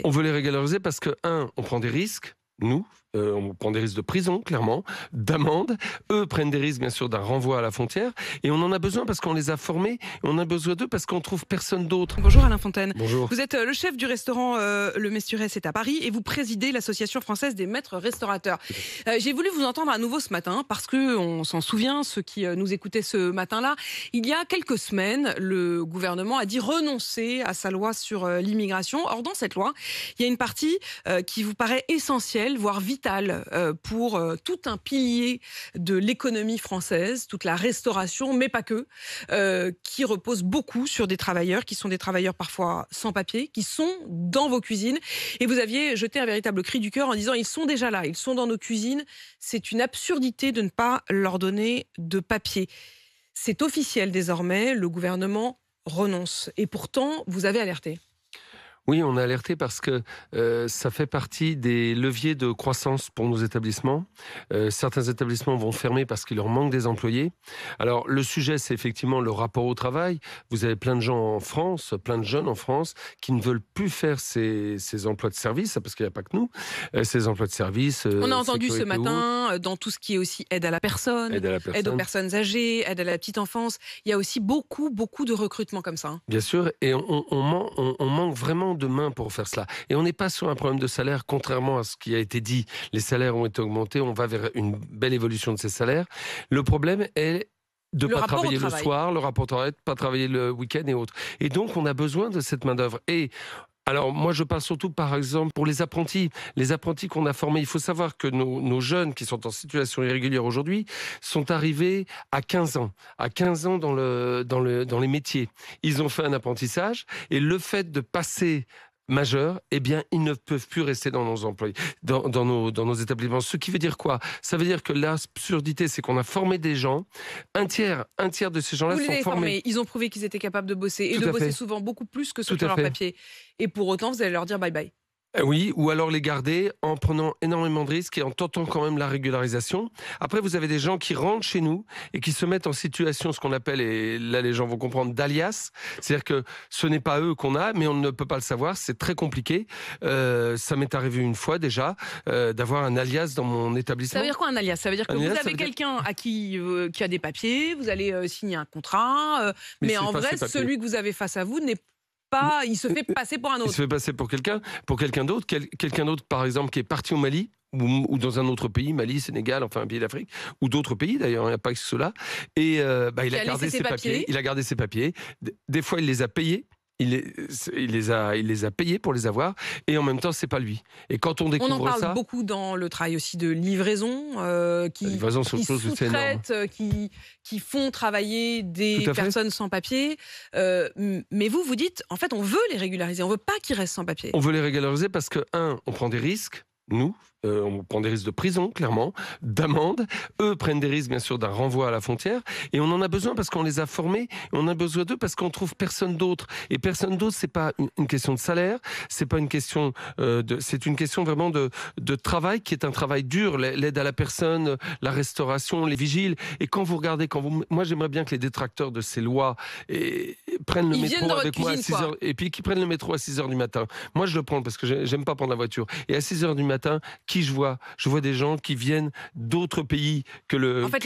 On veut les régulariser parce que, on prend des risques, nous, on prend des risques de prison, clairement, d'amende. Eux prennent des risques, bien sûr, d'un renvoi à la frontière. Et on en a besoin parce qu'on les a formés. Et on a besoin d'eux parce qu'on trouve personne d'autre. Bonjour Alain Fontaine. Bonjour. Vous êtes le chef du restaurant Le Mesturès, c'est à Paris, et vous présidez l'Association française des maîtres restaurateurs. J'ai voulu vous entendre à nouveau ce matin parce que on s'en souvient, ceux qui nous écoutaient ce matin-là, il y a quelques semaines, le gouvernement a dit renoncer à sa loi sur l'immigration. Or, dans cette loi, il y a une partie qui vous paraît essentielle, voire vitale pour tout un pilier de l'économie française, toute la restauration, mais pas que, qui repose beaucoup sur des travailleurs qui sont des travailleurs parfois sans papier, qui sont dans vos cuisines. Et vous aviez jeté un véritable cri du cœur en disant: ils sont déjà là, ils sont dans nos cuisines. C'est une absurdité de ne pas leur donner de papier. C'est officiel désormais, le gouvernement renonce. Et pourtant, vous avez alerté. Oui, on a alerté parce que ça fait partie des leviers de croissance pour nos établissements. Certains établissements vont fermer parce qu'il leur manque des employés. Alors, le sujet, c'est effectivement le rapport au travail. Vous avez plein de gens en France, plein de jeunes en France, qui ne veulent plus faire ces emplois de service, parce qu'il n'y a pas que nous, ces emplois de service. On a entendu ce matin, dans tout ce qui est aussi aide à la personne, aide aux personnes âgées, aide à la petite enfance, il y a aussi beaucoup de recrutements comme ça. Bien sûr, et on manque vraiment de main pour faire cela. Et on n'est pas sur un problème de salaire, contrairement à ce qui a été dit. Les salaires ont été augmentés, on va vers une belle évolution de ces salaires. Le problème est de ne pas travailler le soir, le rapport au travail, de ne pas travailler le week-end et autres. Et donc, on a besoin de cette main-d'œuvre. Et alors, moi, je parle surtout, par exemple, pour les apprentis qu'on a formés. Il faut savoir que nos jeunes qui sont en situation irrégulière aujourd'hui sont arrivés à 15 ans. À 15 ans dans les métiers. Ils ont fait un apprentissage et le fait de passer majeurs, eh bien, ils ne peuvent plus rester dans nos emplois, dans nos établissements. Ce qui veut dire quoi? Ça veut dire que l'absurdité, c'est qu'on a formé des gens, un tiers de ces gens-là sont formés. Ils ont prouvé qu'ils étaient capables de bosser, et de bosser souvent beaucoup plus que ceux qui ont leur papier. Et pour autant, vous allez leur dire bye bye. Oui, ou alors les garder en prenant énormément de risques et en tentant quand même la régularisation. Après, vous avez des gens qui rentrent chez nous et qui se mettent en situation, ce qu'on appelle, et là les gens vont comprendre, d'alias. C'est-à-dire que ce n'est pas eux qu'on a, mais on ne peut pas le savoir, c'est très compliqué. Ça m'est arrivé une fois déjà, d'avoir un alias dans mon établissement. Ça veut dire quoi un alias? Ça veut dire que vous avez quelqu'un à qui a des papiers, vous allez signer un contrat, mais en vrai, celui que vous avez face à vous n'est pas, il se fait passer pour un autre. Il se fait passer pour quelqu'un d'autre, quelqu'un d'autre par exemple qui est parti au Mali ou dans un autre pays, Mali, Sénégal, enfin un pays d'Afrique, ou d'autres pays d'ailleurs, il n'y a pas que cela. Et il a gardé ses papiers. Il a gardé ses papiers. Des fois, il les a payés. Il les a payés pour les avoir, et en même temps, c'est pas lui. Et quand on découvre ça... On en parle beaucoup dans le travail aussi de livraison, qui sous-traitent, qui font travailler des personnes sans papier. Mais vous dites, en fait, on veut les régulariser, on veut pas qu'ils restent sans papier. On veut les régulariser parce que, on prend des risques, nous, on prend des risques de prison, clairement, d'amende. Eux prennent des risques, bien sûr, d'un renvoi à la frontière. Et on en a besoin parce qu'on les a formés. Et on a besoin d'eux parce qu'on trouve personne d'autre. Et personne d'autre, c'est pas une question de salaire. C'est pas une question c'est une question vraiment de travail qui est un travail dur. L'aide à la personne, la restauration, les vigiles. Et quand vous regardez, moi, j'aimerais bien que les détracteurs de ces lois prennent le métro avec moi à 6 heures. Et puis qu'ils prennent le métro à 6 heures du matin. Moi, je le prends parce que j'aime pas prendre la voiture. Et à 6 heures du matin, qui je vois des gens qui viennent d'autres pays que le. En fait,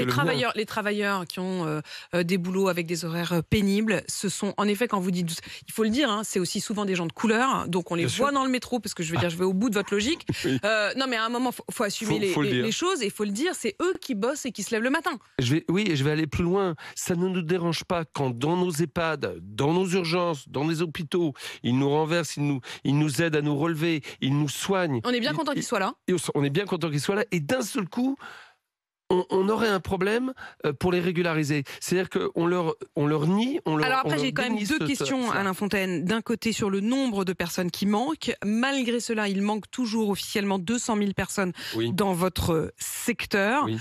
les travailleurs qui ont des boulots avec des horaires pénibles, ce sont en effet, quand vous dites, il faut le dire, hein, c'est aussi souvent des gens de couleur, donc on les voit dans le métro, parce que je vais au bout de votre logique. Oui. Non, mais à un moment, faut assumer les choses, et il faut le dire, c'est eux qui bossent et qui se lèvent le matin. Oui, et je vais aller plus loin. Ça ne nous dérange pas quand dans nos EHPAD, dans nos urgences, dans les hôpitaux, ils nous renversent, ils nous aident à nous relever, ils nous soignent. On est bien content qu'ils soient là. On est bien content qu'ils soient là, et d'un seul coup, on aurait un problème pour les régulariser. C'est-à-dire qu'on leur nie... Alors après, j'ai quand même deux questions, Alain Fontaine. D'un côté, sur le nombre de personnes qui manquent. Malgré cela, il manque toujours officiellement 200 000 personnes dans votre secteur. Oui.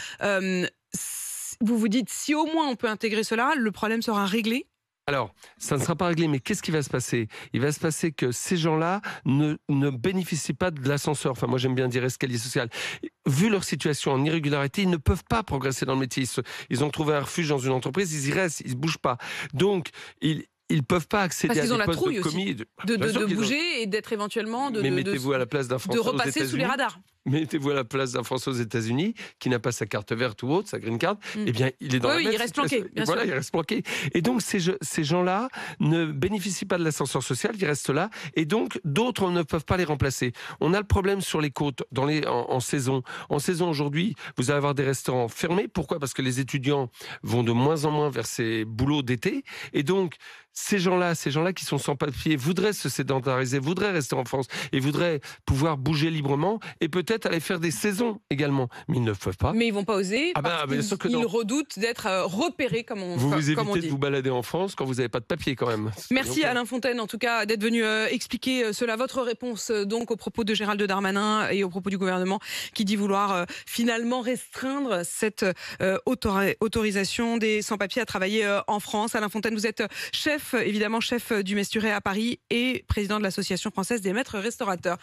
Vous vous dites, si au moins on peut intégrer cela, le problème sera réglé? Alors, ça ne sera pas réglé, mais qu'est-ce qui va se passer? Il va se passer que ces gens-là ne bénéficient pas de l'ascenseur. Enfin, moi, j'aime bien dire escalier social. Vu leur situation en irrégularité, ils ne peuvent pas progresser dans le métier. Ils ont trouvé un refuge dans une entreprise, ils y restent, ils ne bougent pas. Donc, ils ne peuvent pas accéder Parce à qu'ils ont des la postes trouille de aussi commis. de bouger et d'être éventuellement Mais mettez-vous à la place d'un Français de aux repasser sous les États-Unis. radars. Mettez-vous à la place d'un Français aux États-Unis qui n'a pas sa carte verte ou autre, sa green card, eh bien, il est dans la même il reste situation. planqué, bien Voilà, sûr. il reste planqué. Et donc, ces gens-là ne bénéficient pas de l'ascenseur social, ils restent là. Et donc, d'autres ne peuvent pas les remplacer. On a le problème sur les côtes, en saison. En saison, aujourd'hui, vous allez avoir des restaurants fermés. Pourquoi ? Parce que les étudiants vont de moins en moins vers ces boulots d'été. Et donc, ces gens-là qui sont sans papier, voudraient se sédentariser, voudraient rester en France et voudraient pouvoir bouger librement et peut-être aller faire des saisons également. Mais ils ne peuvent pas. Mais ils vont pas oser parce bien sûr que qu'ils non. redoutent d'être repérés, comme on Vous évitez dit. de vous balader en France quand vous n'avez pas de papier quand même. Merci Alain Fontaine, en tout cas, d'être venu expliquer cela. Votre réponse donc au propos de Gérald Darmanin et au propos du gouvernement qui dit vouloir finalement restreindre cette autorisation des sans-papiers à travailler en France. Alain Fontaine, vous êtes chef du Mesturet à Paris et président de l'Association française des maîtres restaurateurs.